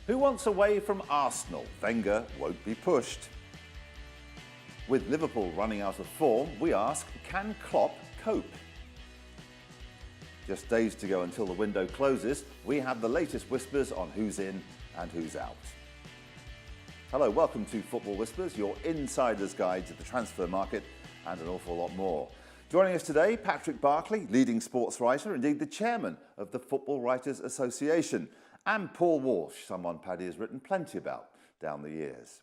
Who wants away from Arsenal? Wenger won't be pushed. With Liverpool running out of form, we ask, can Klopp cope? Just days to go until the window closes, we have the latest whispers on who's in and who's out. Hello, welcome to Football Whispers, your insider's guide to the transfer market and an awful lot more. Joining us today, Patrick Barclay, leading sports writer, indeed the chairman of the Football Writers Association, and Paul Walsh, someone Paddy has written plenty about down the years.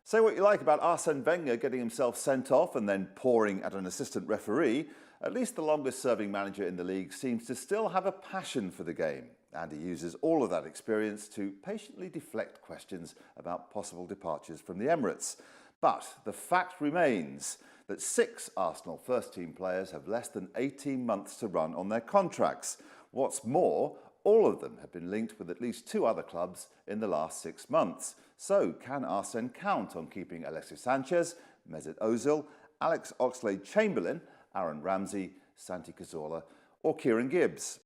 Say what you like about Arsene Wenger getting himself sent off and then pouring at an assistant referee, at least the longest serving manager in the league seems to still have a passion for the game, and he uses all of that experience to patiently deflect questions about possible departures from the Emirates. But the fact remains that 6 Arsenal first-team players have less than 18 months to run on their contracts. What's more, all of them have been linked with at least 2 other clubs in the last 6 months. So can Arsene count on keeping Alexis Sanchez, Mesut Ozil, Alex Oxlade-Chamberlain, Aaron Ramsey, Santi Cazorla or Kieran Gibbs?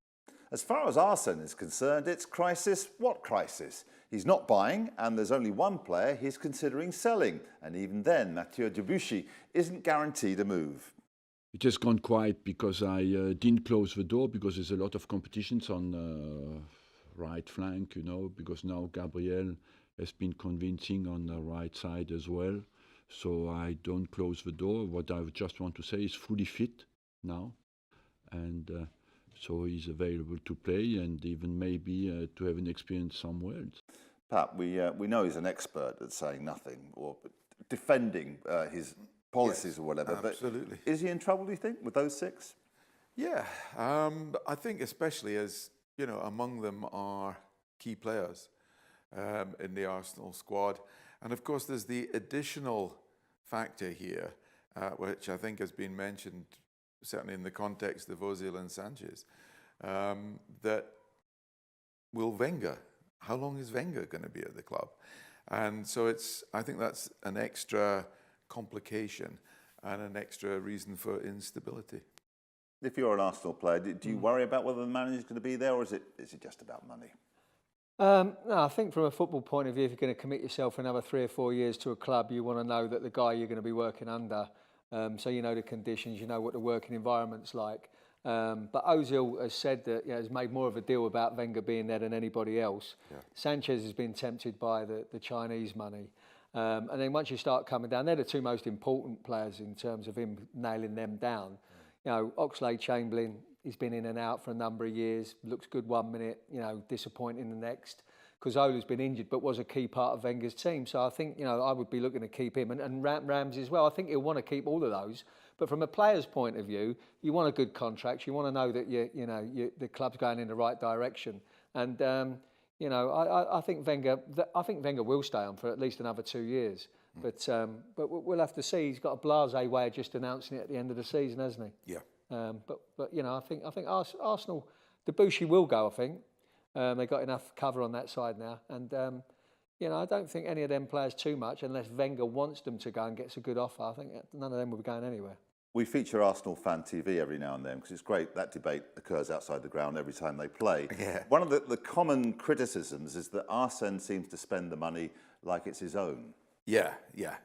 As far as Arsene is concerned, it's crisis. What crisis? He's not buying, and there's only one player he's considering selling. And even then, Mathieu Debuchy isn't guaranteed a move. It has gone quiet because I didn't close the door, because there's a lot of competitions on right flank, because now Gabriel has been convincing on the right side as well. So I don't close the door. What I just want to say is fully fit now. And so he's available to play and even maybe to have an experience somewhere else. Pat, we know he's an expert at saying nothing or defending his policies, yes, or whatever. Absolutely. But is he in trouble, do you think, with those 6? Yeah, I think especially as, among them are key players in the Arsenal squad. And of course, there's the additional factor here, which I think has been mentioned, certainly in the context of Ozil and Sanchez, that how long is Wenger going to be at the club? And so I think that's an extra complication and an extra reason for instability. If you're an Arsenal player, do you worry about whether the manager's going to be there, or is it just about money? No, I think from a football point of view, if you're going to commit yourself for another 3 or 4 years to a club, you want to know that the guy you're going to be working under, so you know the conditions, you know what the working environment's like. But Ozil has said that has made more of a deal about Wenger being there than anybody else. Yeah. Sanchez has been tempted by the Chinese money. And then once you start coming down, they're the 2 most important players in terms of him nailing them down. Oxlade-Chamberlain, he's been in and out for a number of years, looks good 1 minute, disappointing the next. Cazorla's been injured, but was a key part of Wenger's team. So I think, I would be looking to keep him and Ramsey as well. I think he'll want to keep all of those. But from a player's point of view, you want a good contract. You want to know that the club's going in the right direction. And I think Wenger will stay on for at least another 2 years. But we'll have to see. He's got a blasé way of just announcing it at the end of the season, hasn't he? Yeah. But I think Arsenal, Debuchy will go. I think they've got enough cover on that side now, and I don't think any of them players too much unless Wenger wants them to go and gets a good offer. I think none of them will be going anywhere. We feature Arsenal Fan TV every now and then because it's great. That debate occurs outside the ground every time they play. Yeah. One of the common criticisms is that Arsene seems to spend the money like it's his own. Yeah.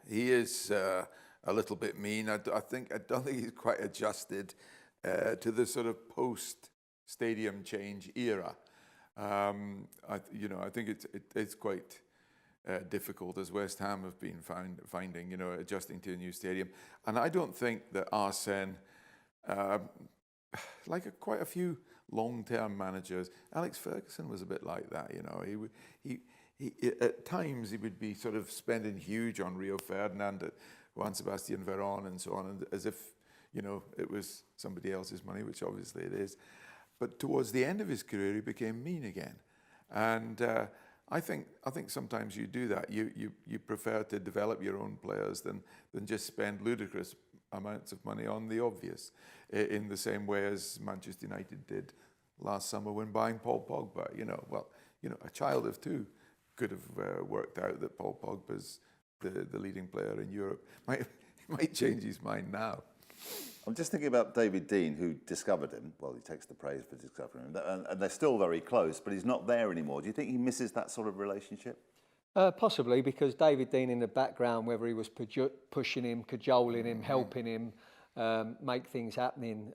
He is a little bit mean. I don't think he's quite adjusted to the sort of post-stadium change era. I think it's quite difficult, as West Ham have been finding, adjusting to a new stadium. And I don't think that Arsene, quite a few long-term managers, Alex Ferguson was a bit like that. He at times he would be sort of spending huge on Rio Ferdinand, Juan Sebastian Veron, and so on, and as if it was somebody else's money, which obviously it is. But towards the end of his career, he became mean again, and I think sometimes you do that. You prefer to develop your own players than just spend ludicrous amounts of money on the obvious, in the same way as Manchester United did last summer when buying Paul Pogba. A child of 2 could have worked out that Paul Pogba's the leading player in Europe. Might change his mind now. I'm just thinking about David Dein, who discovered him. Well, he takes the praise for discovering him, and they're still very close, but he's not there anymore. Do you think he misses that sort of relationship? Possibly, because David Dein in the background, whether he was pushing him, cajoling him, helping him, make things happening,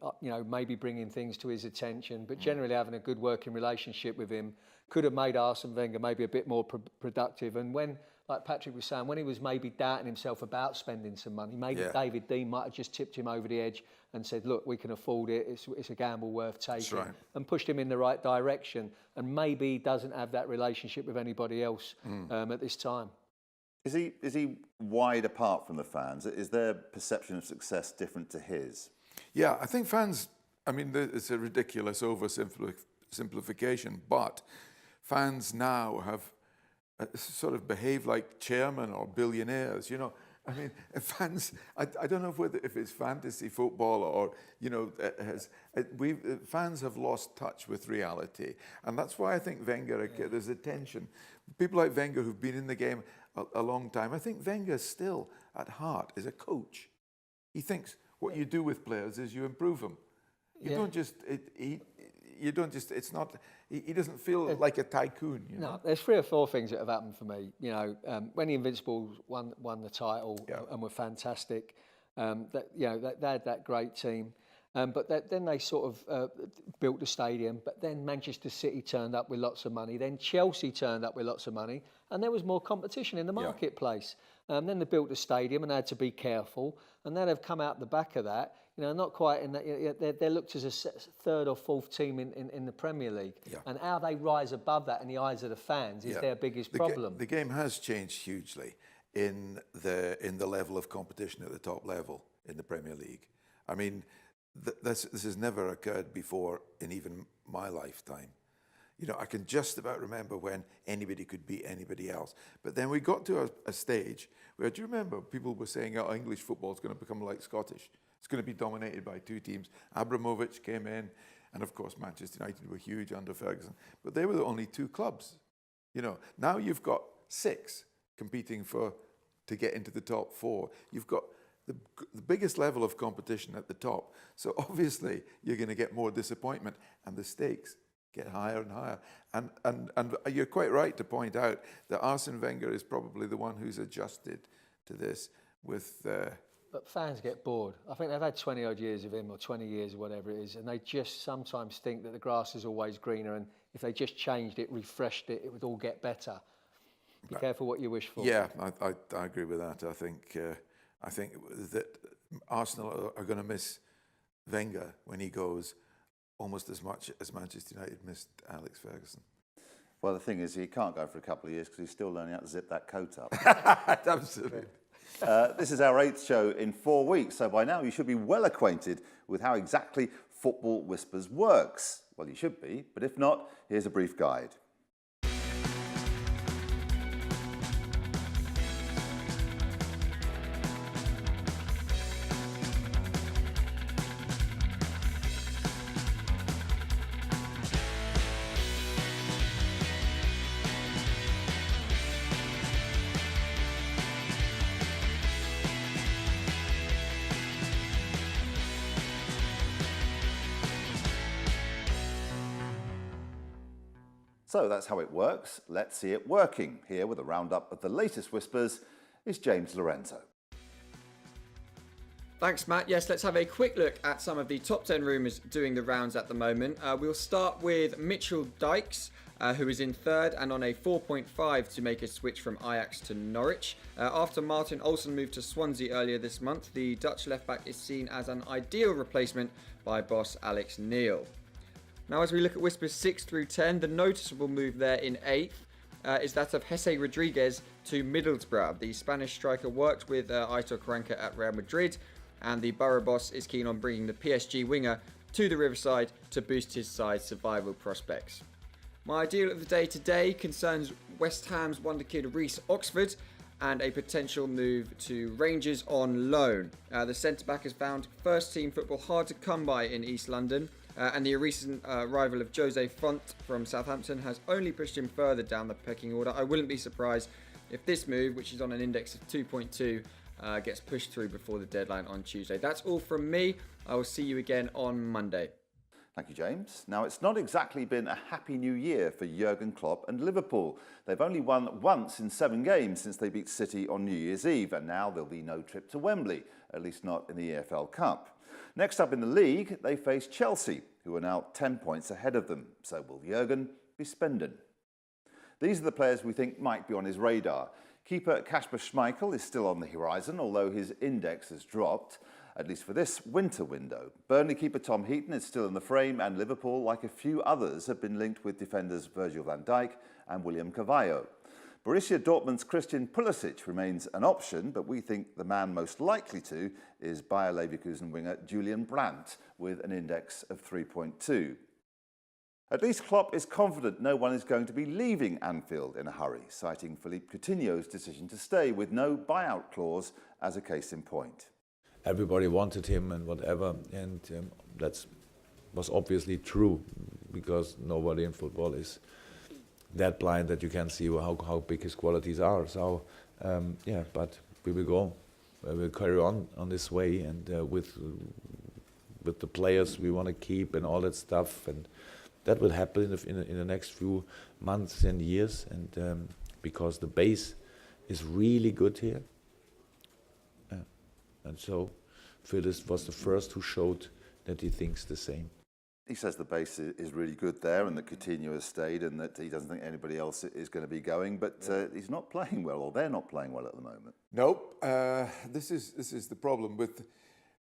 maybe bringing things to his attention, but generally having a good working relationship with him could have made Arsene Wenger maybe a bit more productive. And when, like Patrick was saying, when he was maybe doubting himself about spending some money, maybe David Dein might have just tipped him over the edge and said, look, we can afford it, it's a gamble worth taking, and pushed him in the right direction. And maybe he doesn't have that relationship with anybody else at this time. Is he wide apart from the fans? Is their perception of success different to his? Yeah, I think fans, I mean, it's a ridiculous oversimplification, but fans now have sort of behave like chairmen or billionaires, I mean, fans, I don't know if it's fantasy football or, fans have lost touch with reality. And that's why I think Wenger, there's a tension. People like Wenger who've been in the game a long time, I think Wenger still, at heart, is a coach. He thinks what you do with players is you improve them. You don't just, he doesn't feel like a tycoon. No, there's 3 or 4 things that have happened for me. When the Invincibles won the title and were fantastic, they had that great team. But then they sort of built the stadium. But then Manchester City turned up with lots of money. Then Chelsea turned up with lots of money. And there was more competition in the marketplace. Then they built the stadium and they had to be careful. And then they've come out the back of that. Not quite in that. They're looked as a 3rd or 4th team in the Premier League. Yeah. And how they rise above that in the eyes of the fans is their biggest problem. The game has changed hugely in the level of competition at the top level in the Premier League. I mean, this has never occurred before in even my lifetime. I can just about remember when anybody could beat anybody else. But then we got to a stage where, do you remember, people were saying, oh, English football is going to become like Scottish. It's going to be dominated by 2 teams. Abramovich came in, and of course Manchester United were huge under Ferguson. But they were the only 2 clubs. Now you've got 6 competing to get into the top 4. You've got the biggest level of competition at the top. So obviously you're going to get more disappointment, and the stakes get higher and higher. And you're quite right to point out that Arsene Wenger is probably the one who's adjusted to this with... But fans get bored. I think they've had 20-odd years of him, or 20 years, or whatever it is, and they just sometimes think that the grass is always greener, and if they just changed it, refreshed it, it would all get better. Be careful what you wish for. Yeah, I agree with that. I think that Arsenal are going to miss Wenger when he goes almost as much as Manchester United missed Alex Ferguson. Well, the thing is, he can't go for a couple of years because he's still learning how to zip that coat up. Absolutely. This is our 8th show in 4 weeks, so by now you should be well acquainted with how exactly Football Whispers works. Well, you should be, but if not, here's a brief guide. So that's how it works. Let's see it working. Here with a roundup of the latest whispers is James Lorenzo. Thanks, Matt. Yes, let's have a quick look at some of the top 10 rumours doing the rounds at the moment. We'll start with Mitchell Dykes, who is in 3rd and on a 4.5 to make a switch from Ajax to Norwich. After Martin Olsen moved to Swansea earlier this month, the Dutch left-back is seen as an ideal replacement by boss Alex Neil. Now, as we look at Whispers 6 through 10, the noticeable move there in 8th is that of Jesse Rodriguez to Middlesbrough. The Spanish striker worked with Aitor Karanka at Real Madrid, and the Borough boss is keen on bringing the PSG winger to the Riverside to boost his side's survival prospects. My ideal of the day today concerns West Ham's wonderkid Reece Oxford and a potential move to Rangers on loan. The centre-back has found first-team football hard to come by in East London, and the recent arrival of Jose Font from Southampton has only pushed him further down the pecking order. I wouldn't be surprised if this move, which is on an index of 2.2, gets pushed through before the deadline on Tuesday. That's all from me. I will see you again on Monday. Thank you, James. Now, it's not exactly been a happy new year for Jurgen Klopp and Liverpool. They've only won once in 7 games since they beat City on New Year's Eve, and now there'll be no trip to Wembley, at least not in the EFL Cup. Next up in the league, they face Chelsea, who are now 10 points ahead of them. So will Jurgen be spending? These are the players we think might be on his radar. Keeper Kasper Schmeichel is still on the horizon, although his index has dropped, at least for this winter window. Burnley keeper Tom Heaton is still in the frame, and Liverpool, like a few others, have been linked with defenders Virgil van Dijk and William Carvalho. Borussia Dortmund's Christian Pulisic remains an option, but we think the man most likely to is Bayer Leverkusen winger Julian Brandt, with an index of 3.2. At least Klopp is confident no one is going to be leaving Anfield in a hurry, citing Philippe Coutinho's decision to stay with no buyout clause as a case in point. Everybody wanted him and whatever, and that was obviously true, because nobody in football is that blind that you can see how big his qualities are. So yeah, but we will go, we will carry on this way, and with the players we want to keep and all that stuff, and that will happen in the next few months and years, and because the base is really good here. And so Phyllis was the first who showed that he thinks the same. He says the base is really good there, and that Coutinho has stayed, and that he doesn't think anybody else is going to be going, but he's not playing well, or they're not playing well at the moment. Nope. This is the problem with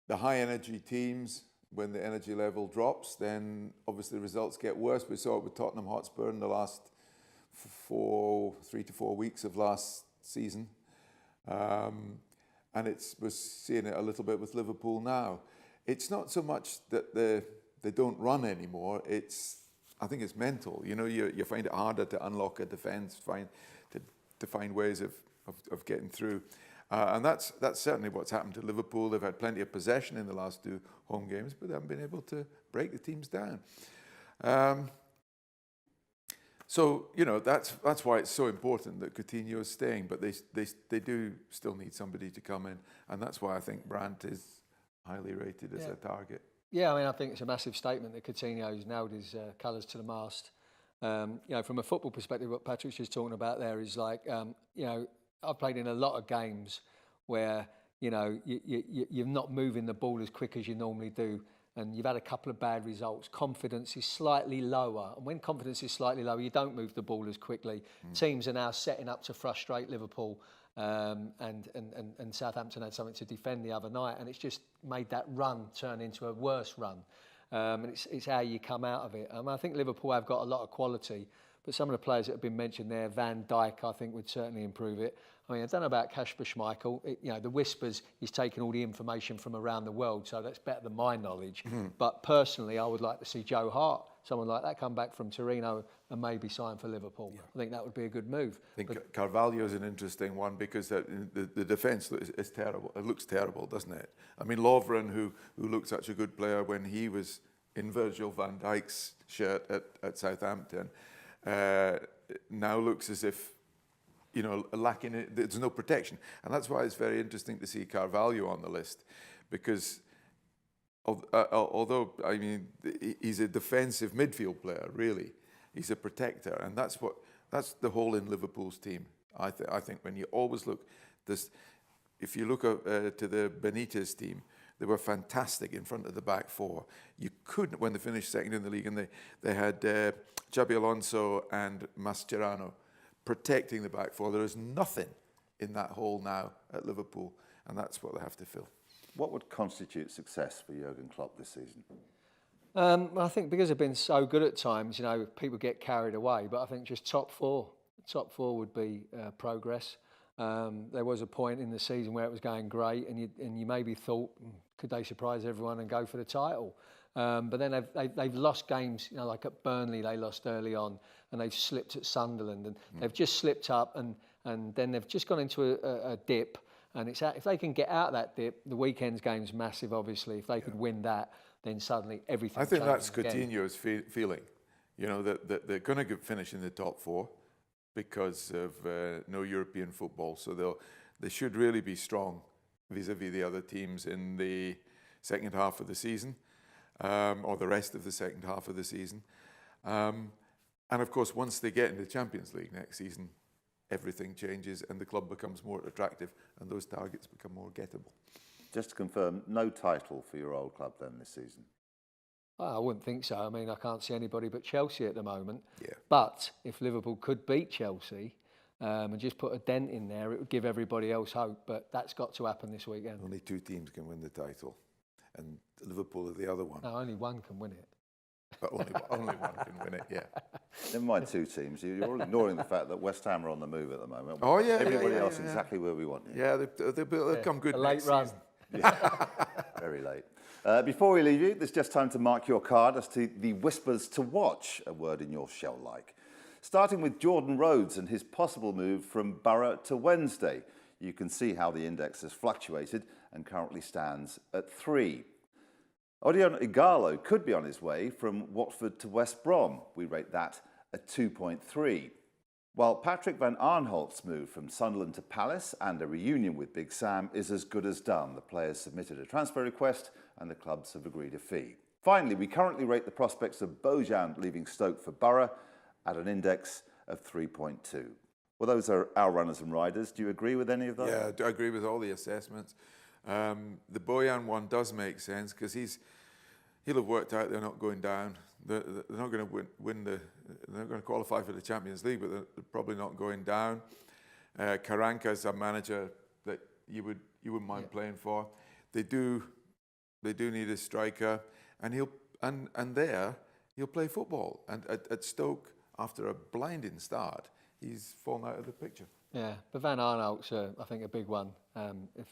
the high energy teams. When the energy level drops, then obviously the results get worse. We saw it with Tottenham Hotspur in the last 3 to 4 weeks of last season. And we're seeing it a little bit with Liverpool now. It's not so much that they don't run anymore. I think it's mental. You know, you find it harder to unlock a defence, to find ways of getting through. And that's certainly what's happened to Liverpool. They've had plenty of possession in the last 2 home games, but they haven't been able to break the teams down. So, you know, that's why it's so important that Coutinho is staying, but they do still need somebody to come in, and that's why I think Brandt is highly rated as a target. Yeah, I mean, I think it's a massive statement that Coutinho's nailed his colours to the mast. You know, from a football perspective, what Patrick's just talking about there is like, you know, I've played in a lot of games where, you know, you're not moving the ball as quick as you normally do, and you've had a couple of bad results. Confidence is slightly lower, and when confidence is slightly lower, you don't move the ball as quickly. Teams are now setting up to frustrate Liverpool, and Southampton had something to defend the other night, and it's just made that run turn into a worse run. And it's how you come out of it. I think Liverpool have got a lot of quality, but some of the players that have been mentioned there, Van Dijk, I think would certainly improve it. I mean, I don't know about Kasper Schmeichel. You know, the whispers, he's taking all the information from around the world, so that's better than my knowledge. But personally, I would like to see Joe Hart, someone like that, come back from Torino and maybe sign for Liverpool. Yeah. I think that would be a good move. I think Carvalho is an interesting one, because the defence is terrible. It looks terrible, doesn't it? I mean, Lovren, who looked such a good player when he was in Virgil van Dijk's shirt at Southampton, now looks as if, you know, lacking it. There's no protection, and that's why it's very interesting to see Carvalho on the list, because although I mean he's a defensive midfield player, really, he's a protector, and that's the hole in Liverpool's team. I think when you always look, if you look to the Benitez team, they were fantastic in front of the back four. You couldn't, when they finished second in the league, and they had Xabi Alonso and Mascherano protecting the back four. There is nothing in that hole now at Liverpool, and that's what they have to fill. What would constitute success for Jurgen Klopp this season? I think because they've been so good at times, you know, people get carried away. But I think just top four would be progress. There was a point in the season where it was going great, and you maybe thought, could they surprise everyone and go for the title? But then they've lost games, you know, like at Burnley they lost early on, and they've slipped at Sunderland, and they've just slipped up, and then they've just gone into a dip. And if they can get out of that dip, the weekend's game's massive, obviously. If they could win that, then suddenly everything changes. I think that's Coutinho's feeling, you know, that they're going to finish in the top four because of no European football. So they should really be strong vis-a-vis the other teams in the second half of the season, or the rest of the second half of the season. And of course, once they get into the Champions League next season, everything changes and the club becomes more attractive and those targets become more gettable. Just to confirm, no title for your old club then this season? I wouldn't think so. I mean, I can't see anybody but Chelsea at the moment. Yeah. But if Liverpool could beat Chelsea and just put a dent in there, it would give everybody else hope. But that's got to happen this weekend. Only 2 teams can win the title, and Liverpool are the other one. No, only one can win it. But only one can win it, yeah. Never mind 2 teams. You're all ignoring the fact that West Ham are on the move at the moment. Oh, yeah. Everybody else exactly where we want you. Yeah, they'll come good A late next run. season. Very late. Before we leave you, there's just time to mark your card as to the whispers to watch, a word in your shell like. Starting with Jordan Rhodes and his possible move from Borough to Wednesday. You can see how the index has fluctuated and currently stands at 3. Odion Ighalo could be on his way from Watford to West Brom. We rate that at 2.3. While Patrick van Aanholt's move from Sunderland to Palace and a reunion with Big Sam is as good as done. The players submitted a transfer request and the clubs have agreed a fee. Finally, we currently rate the prospects of Bojan leaving Stoke for Borough at an index of 3.2. Well, those are our runners and riders. Do you agree with any of those? Yeah, I agree with all the assessments. The Bojan one does make sense because he'll have worked out they're not going down. They're not going to win the. They're not going to qualify for the Champions League, but they're probably not going down. Karanka's a manager that you wouldn't mind playing for. They do need a striker, and he'll play football. And at Stoke, after a blinding start, he's fallen out of the picture. Yeah, but Van Aanholt's, I think, a big one.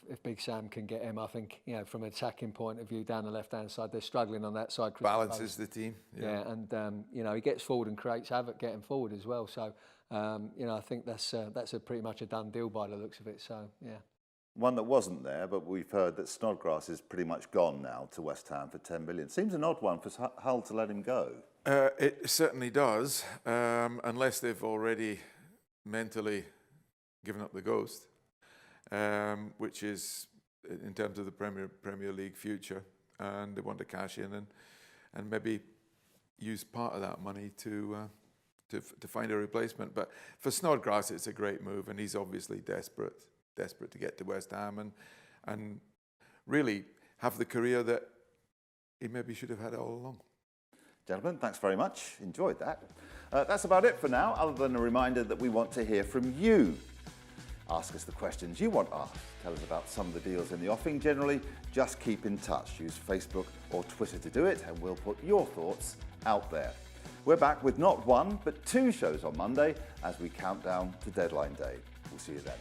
If Big Sam can get him, I think, from an attacking point of view, down the left-hand side, they're struggling on that side. Balances the team. Yeah, and he gets forward and creates havoc getting forward as well. So, I think that's pretty much a done deal by the looks of it. So, yeah. One that wasn't there, but we've heard that Snodgrass is pretty much gone now to West Ham for 10 million. Seems an odd one for Hull to let him go. It certainly does, unless they've already mentally given up the ghost, which is in terms of the Premier League future, and they want to cash in and maybe use part of that money to find a replacement. But for Snodgrass, it's a great move, and he's obviously desperate to get to West Ham and really have the career that he maybe should have had all along. Gentlemen, thanks very much. Enjoyed that. That's about it for now, other than a reminder that we want to hear from you. Ask us the questions you want asked. Tell us about some of the deals in the offing. Generally, just keep in touch. Use Facebook or Twitter to do it, and we'll put your thoughts out there. We're back with not 1, but 2 shows on Monday as we count down to deadline day. We'll see you then.